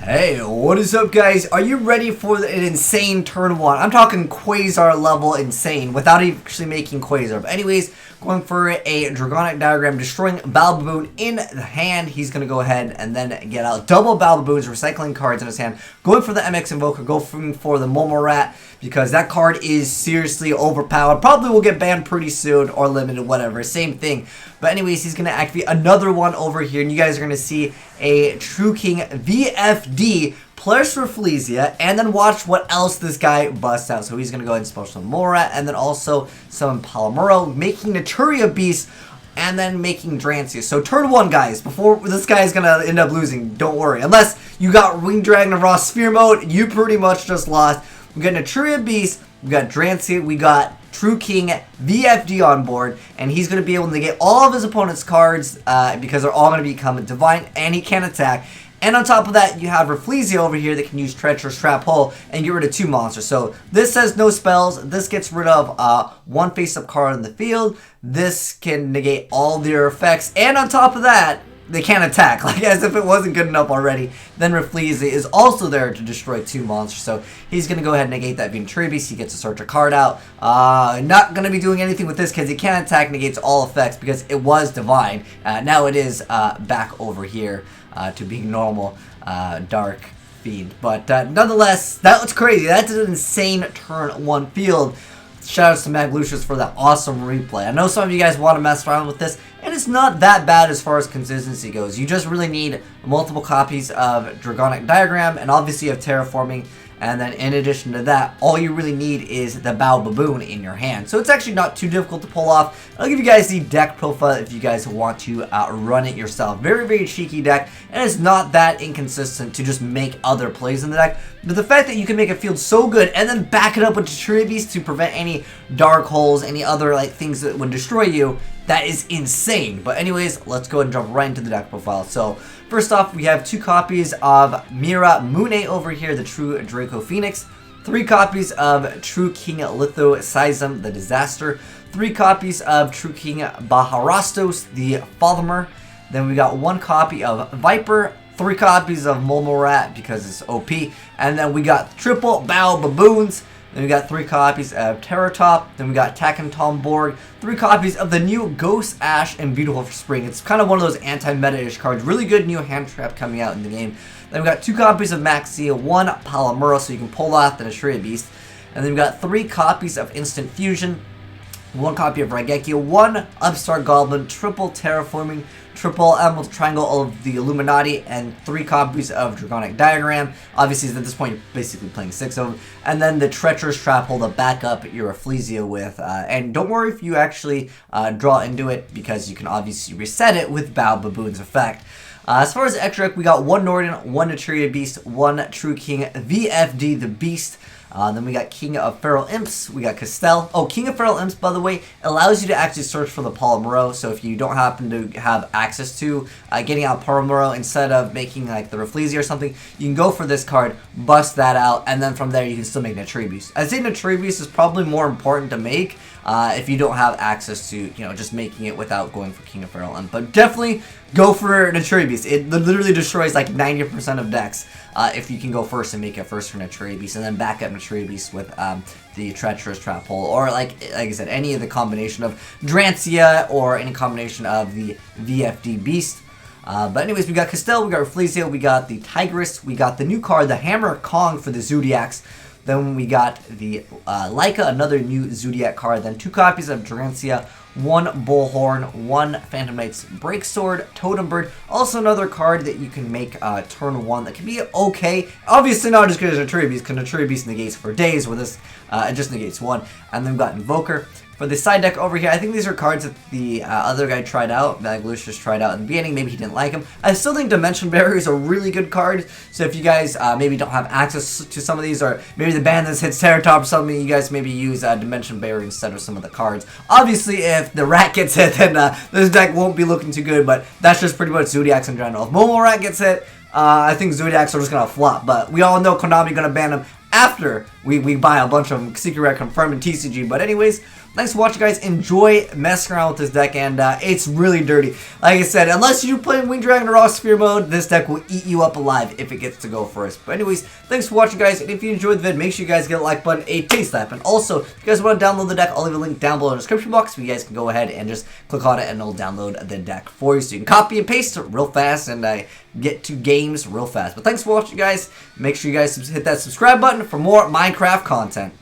Hey, what is up guys? Are you ready for an insane turn one? I'm talking Quasar level insane without actually making Quasar. But anyways, going for a Dragonic Diagram, destroying Baboon in the hand. He's going to go ahead and then get out double Baboons, recycling cards in his hand. Going for the MX Invoker, going for the Momo Rat because that card is seriously overpowered. Probably will get banned pretty soon or limited, whatever. Same thing. But anyways, he's going to activate another one over here and you guys are going to see a True King VFD plus Rafflesia, and then watch what else this guy busts out. So he's going to go ahead and special some Morat, and then also some Palomuro, making Naturia Beast, and then making Drancia. So turn one, guys, before this guy is going to end up losing, don't worry. Unless you got Winged Dragon of Raw Sphere Mode, you pretty much just lost. We got Naturia Beast, we got Drancia, we got True King VFD on board, and he's going to be able to get all of his opponent's cards because they're all going to become Divine, and he can attack. And on top of that, you have Rafflesia over here that can use Treacherous Trap Hole and get rid of 2 monsters. So this says no spells. This gets rid of 1 face-up card in the field. This can negate all their effects. And on top of that, they can't attack, like as if it wasn't good enough already. Then Rafflesia is also there to destroy 2 monsters. So he's going to go ahead and negate that Naturia Beast. He gets to search a card out. Not going to be doing anything with this because he can't attack, negates all effects because it was Divine. Now it is back over here to being normal Dark Fiend. But nonetheless, that was crazy. That's an insane turn 1 field. Shoutouts to Maglucious for that awesome replay. I know some of you guys want to mess around with this, and it's not that bad as far as consistency goes. You just really need multiple copies of Dragonic Diagram, and obviously you have Terraforming, and then in addition to that, all you really need is the Baboon in your hand. So it's actually not too difficult to pull off. I'll give you guys the deck profile if you guys want to run it yourself. Very, very cheeky deck, and it's not that inconsistent to just make other plays in the deck. But the fact that you can make it feel so good and then back it up with Naturia Beast to prevent any dark holes, any other like things that would destroy you, that is insane. But anyways, let's go and jump right into the deck profile. So first off, we have 2 copies of Mira Mune over here, the True Draco Phoenix. 3 copies of True King Litho Seism, the Disaster. 3 copies of True King Baharastos, the Fathomer. Then we got 1 copy of Viper. 3 copies of Momo Rat because it's OP. And then we got triple Baboons. Then we got 3 copies of Terratop. Then we got Taken Tomborg. 3 copies of the new Ghost Ash and Beautiful Spring. It's kind of one of those anti-meta-ish cards. Really good new hand trap coming out in the game. Then we got 2 copies of Maxia, 1 Palomuro so you can pull off the Naturia Beast. And then we got 3 copies of Instant Fusion. 1 copy of Raigeki, 1 Upstart Goblin, triple Terraforming, triple Emerald Triangle of the Illuminati, and 3 copies of Dragonic Diagram. Obviously, at this point, you're basically playing 6 of them. And then the Treacherous Trap Hole to back up your Rafflesia with. And don't worry if you actually draw into it, because you can obviously reset it with Baboon's effect. As far as the extra deck, we got 1 Norden, 1 Naturia Beast, 1 True King VFD, the Beast. Then we got King of Feral Imps, we got Castell. Oh, King of Feral Imps, by the way, allows you to actually search for the Palomuro. So if you don't happen to have access to getting out Palomuro instead of making like the Rafflesia or something, you can go for this card, bust that out, and then from there you can still make Naturia Beast. I'd say Naturia Beast is probably more important to make if you don't have access to, you know, just making it without going for King of Feral Imp. But definitely go for Naturia Beast. It literally destroys like 90% of decks if you can go first and make it first for Naturia Beast, and then back up Naturia Beast with the Treacherous Trap Hole, or like I said, any of the combination of Drancia or any combination of the VFD Beast. But anyways, we got Castell, we got Rafflesia, we got the Tigress, we got the new card, the Hammer Kong for the Zodiacs. Then we got the Leica, another new Zodiac card. Then 2 copies of Drancia, 1 Bullhorn, 1 Phantom Knight's Breaksword, Totem Bird. Also another card that you can make turn 1 that can be okay. Obviously not as good as Naturia Beast, because Naturia Beast negates for days, where this it just negates 1. And then we've got Invoker. For the side deck over here, I think these are cards that the other guy tried out, Maglucious tried out in the beginning. Maybe he didn't like them. I still think Dimension Barrier is a really good card. So if you guys maybe don't have access to some of these, or maybe the Bandits hits Terratop or something, you guys maybe use Dimension Barrier instead of some of the cards. Obviously, if the Rat gets hit, then this deck won't be looking too good, but that's just pretty much Zodiacs in general. If Momo Rat gets hit, I think Zodiacs are just going to flop, but we all know Konami going to ban them after we buy a bunch of Secret Rat confirmed in TCG. But anyways, thanks for watching, guys. Enjoy messing around with this deck, and it's really dirty. Like I said, unless you're playing Winged Dragon or Raw Sphere mode, this deck will eat you up alive if it gets to go first. But anyways, thanks for watching, guys, and if you enjoyed the vid, make sure you guys get a like button, a taste slap, and also, if you guys want to download the deck, I'll leave a link down below in the description box, so you guys can go ahead and just click on it, and it'll download the deck for you, so you can copy and paste it real fast, and get to games real fast. But thanks for watching, guys. Make sure you guys hit that subscribe button for more Minecraft content.